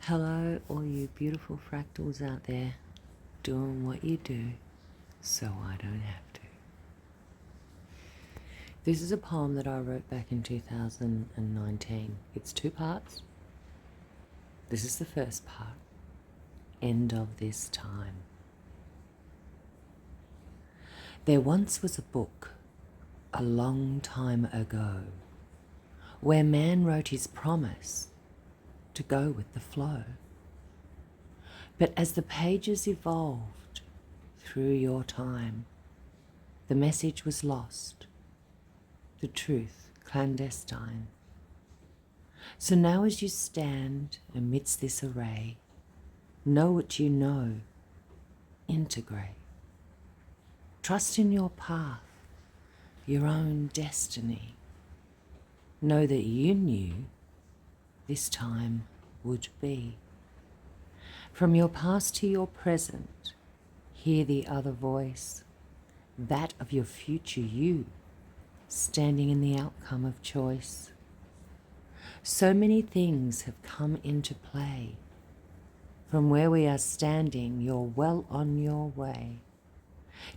Hello, all you beautiful fractals out there doing what you do so I don't have to. This is a poem that I wrote back in 2019. It's 2 parts. This is the first part. End of this time. There once was a book, a long time ago, where man wrote his promise to go with the flow. But as the pages evolved through your time, the message was lost, the truth clandestine. So now as you stand amidst this array, know what you know, integrate. Trust in your path, your own destiny. Know that you knew this time would be. From your past to your present, hear the other voice, that of your future you, standing in the outcome of choice. So many things have come into play. From where we are standing, you're well on your way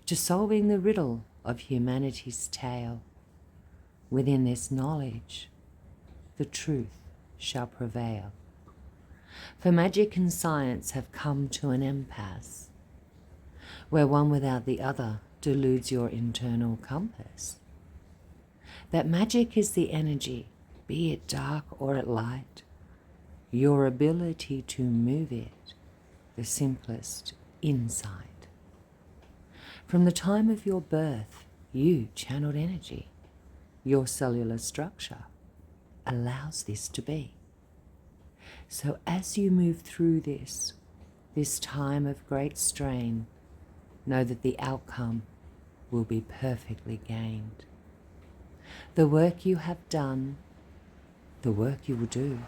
to solving the riddle of humanity's tale. Within this knowledge, the truth shall prevail. For magic and science have come to an impasse, where one without the other deludes your internal compass. That magic is the energy, be it dark or at light, your ability to move it, the simplest insight. From the time of your birth, you channeled energy. Your cellular structure allows this to be. So as you move through this time of great strain, know that the outcome will be perfectly gained. The work you have done, the work you will do,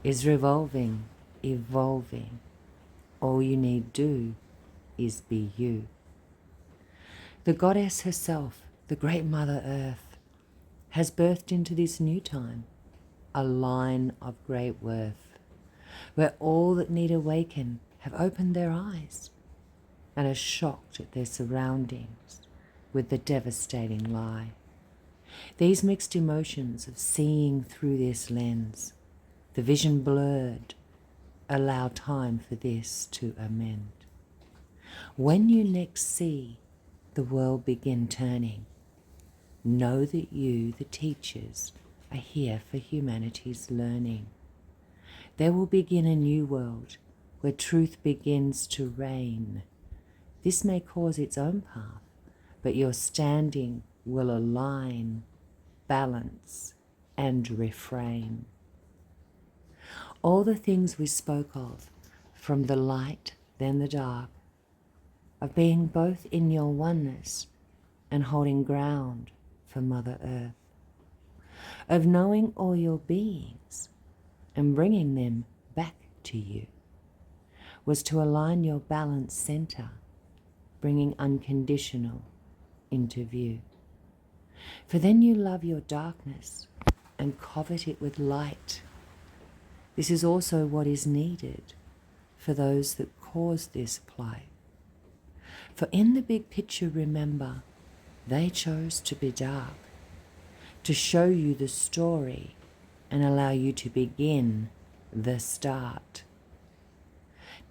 is revolving, evolving. All you need do is be you. The goddess herself, the great Mother Earth, has birthed into this new time a line of great worth, where all that need awaken have opened their eyes and are shocked at their surroundings with the devastating lie. These mixed emotions of seeing through this lens, the vision blurred, allow time for this to amend. When you next see the world begin turning, know that you, the teachers, are here for humanity's learning. There will begin a new world where truth begins to reign. This may cause its own path, but your standing will align, balance, and refrain. All the things we spoke of, from the light, then the dark, of being both in your oneness and holding ground for Mother Earth, of knowing all your beings and bringing them back to you, was to align your balance center, bringing unconditional into view. For then you love your darkness and covet it with light. This is also what is needed for those that cause this plight. For in the big picture, remember, they chose to be dark, to show you the story and allow you to begin the start.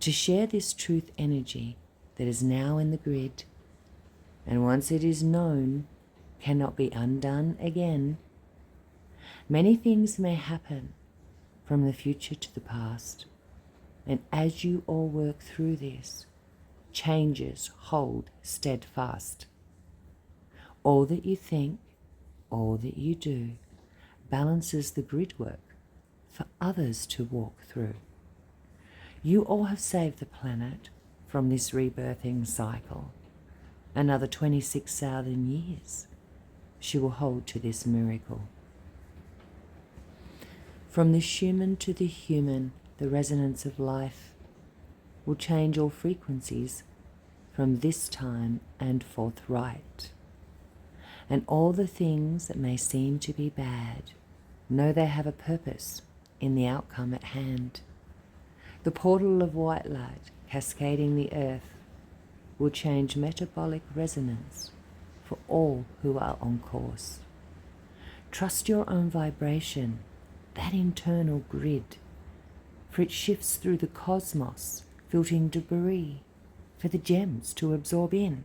To share this truth energy that is now in the grid, and once it is known, cannot be undone again. Many things may happen from the future to the past, and as you all work through this, changes hold steadfast. All that you think, all that you do, balances the grid work for others to walk through. You all have saved the planet from this rebirthing cycle. Another 26,000 years she will hold to this miracle. From the human to the human, the resonance of life will change all frequencies from this time and forthright. And all the things that may seem to be bad, know they have a purpose in the outcome at hand. The portal of white light cascading the earth will change metabolic resonance for all who are on course. Trust your own vibration, that internal grid, for it shifts through the cosmos, filtering debris for the gems to absorb in.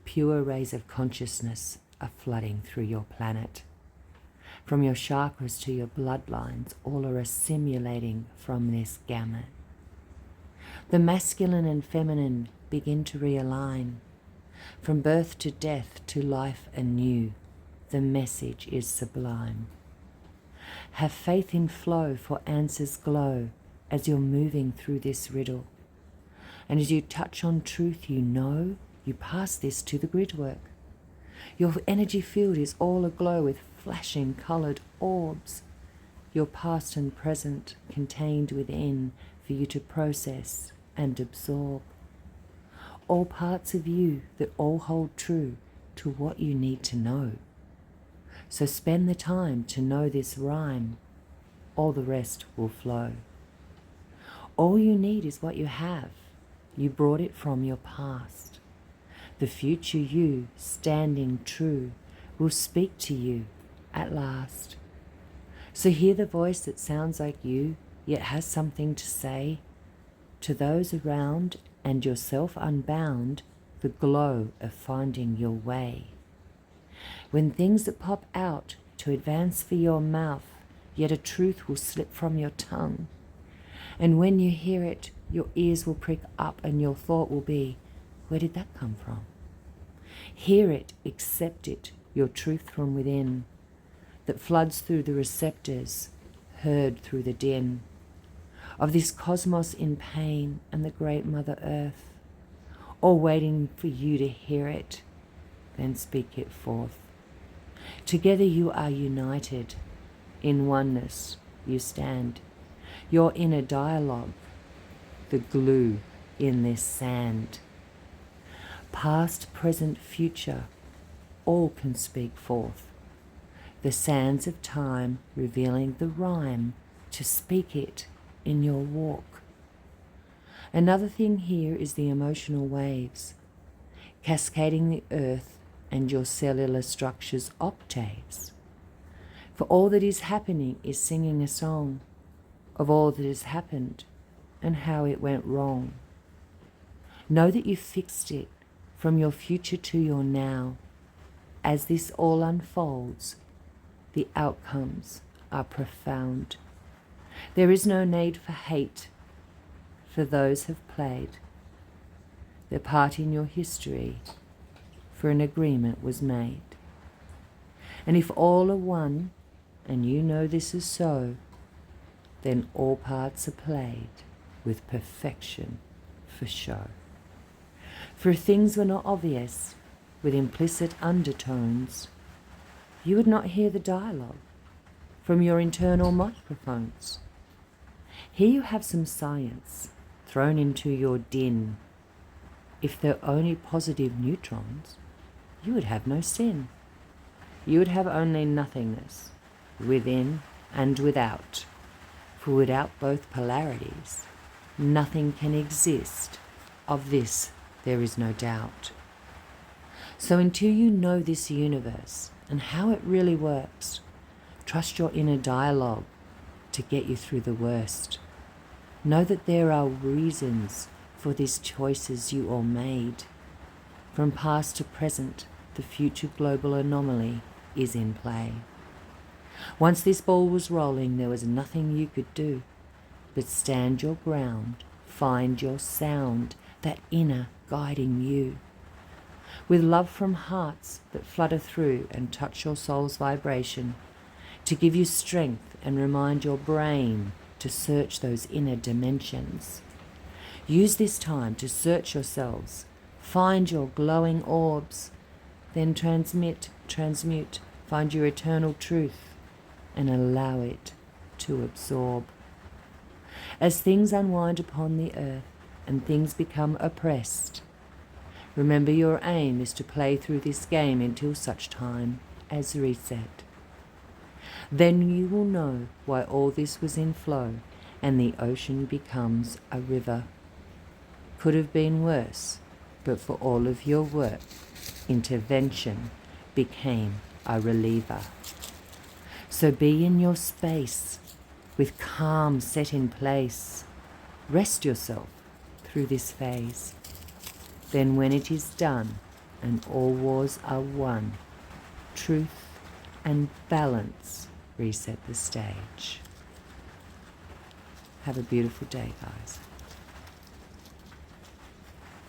Pure rays of consciousness are flooding through your planet. From your chakras to your bloodlines, all are assimilating from this gamut. The masculine and feminine begin to realign. From birth to death to life anew, the message is sublime. Have faith in flow, for answers glow as you're moving through this riddle. And as you touch on truth, you know you pass this to the grid work. Your energy field is all aglow with flashing coloured orbs, your past and present contained within for you to process and absorb. All parts of you that all hold true to what you need to know. So spend the time to know this rhyme, all the rest will flow. All you need is what you have. You brought it from your past. The future you, standing true, will speak to you at last. So hear the voice that sounds like you, yet has something to say. To those around and yourself unbound, the glow of finding your way. When things that pop out to advance for your mouth, yet a truth will slip from your tongue. And when you hear it, your ears will prick up and your thought will be, where did that come from? Hear it, accept it, your truth from within, that floods through the receptors, heard through the din of this cosmos in pain and the great Mother Earth, all waiting for you to hear it, then speak it forth. Together you are united, in oneness you stand, your inner dialogue, the glue in this sand. Past, present, future, all can speak forth. The sands of time revealing the rhyme to speak it in your walk. Another thing here is the emotional waves, cascading the earth and your cellular structures octaves. For all that is happening is singing a song of all that has happened and how it went wrong. Know that you fixed it from your future to your now. As this all unfolds, the outcomes are profound. There is no need for hate, for those have played their part in your history, for an agreement was made. And if all are one, and you know this is so, then all parts are played with perfection for show. For if things were not obvious, with implicit undertones, you would not hear the dialogue from your internal microphones. Here you have some science thrown into your din. If there were only positive neutrons, you would have no sin. You would have only nothingness, within and without. For without both polarities, nothing can exist. Of this there is no doubt. So until you know this universe and how it really works, trust your inner dialogue to get you through the worst. Know that there are reasons for these choices you all made. From past to present, the future global anomaly is in play. Once this ball was rolling, there was nothing you could do but stand your ground, find your sound, that inner guiding you. With love from hearts that flutter through and touch your soul's vibration, to give you strength and remind your brain to search those inner dimensions. Use this time to search yourselves, find your glowing orbs, then transmute, find your eternal truth and allow it to absorb. As things unwind upon the earth and things become oppressed, remember your aim is to play through this game until such time as reset. Then you will know why all this was in flow and the ocean becomes a river. Could have been worse, but for all of your work, intervention became a reliever. So be in your space, with calm set in place. Rest yourself through this phase. Then when it is done, and all wars are won, truth and balance reset the stage. Have a beautiful day, guys.